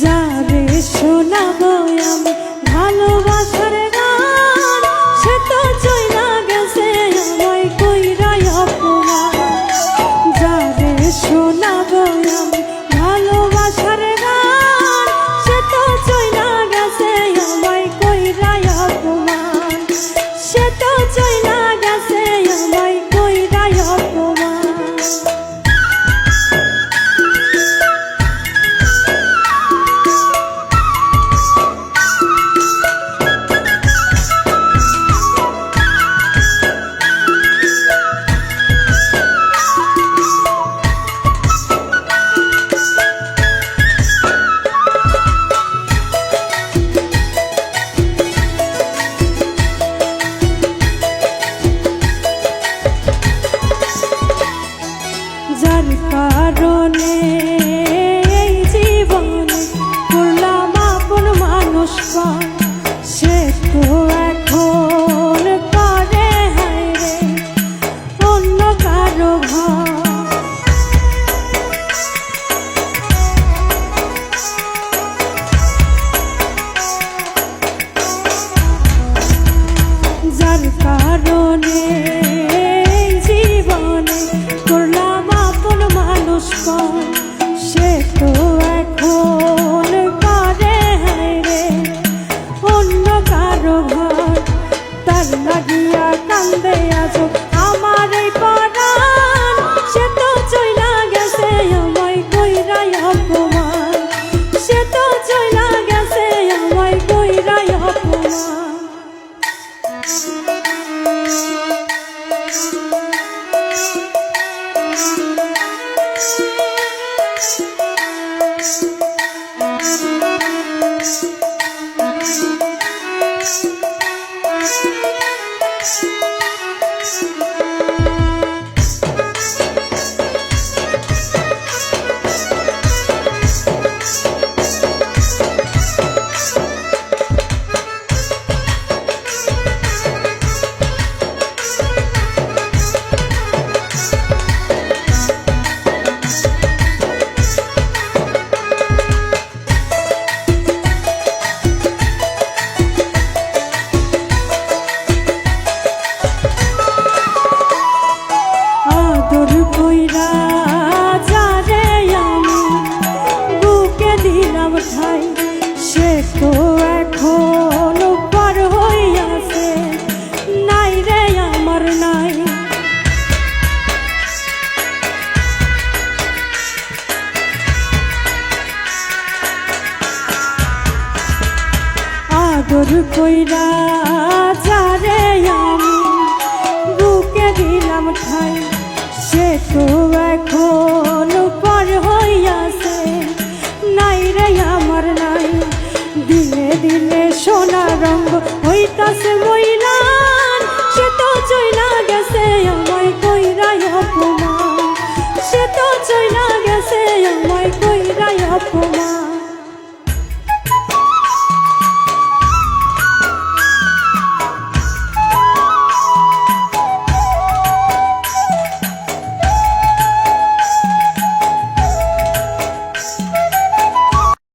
যারে শোনাবো আমি ভালোবাসার গান, সে তো চইলা গেছে আমায় কইরা অপমান। যারে শোনাবো আমি ভালোবাসার গান, সে তো চইলা গেছে আমায় কইরা অপমান। সে তো চইলা গেছে আমায় কইরা অপমান। যার কারণে এই জীবনে করলাম আপন মানুষ পান, সে তো এখন করে হায় রে অন্য কারো ঘর। যার কারণে এই জীবনে করলাম আপন মানুষ পান, সে তো এখন করে হায় রে অন্য কারো ঘর। তার লাগিয়া কান্দে আজ আমার এই পরাণ, সে তো চইলা গেছে আমায় কইরা অপমান। সে তো চইলা গেছে আমায় কইরা অপমান। আদর কইরা যারে আমি বুকে দিলাম ঠাই, সে তো এখন পার হইয়াছে নাই রে আমার নাই। আদর কইরা যারে আমি বুকে দিলাম ঠাই, সে তো এখন পর হইয়াছে নাই রে আমার নাই। দিনে দিনে সোনা রঙ হইতাছে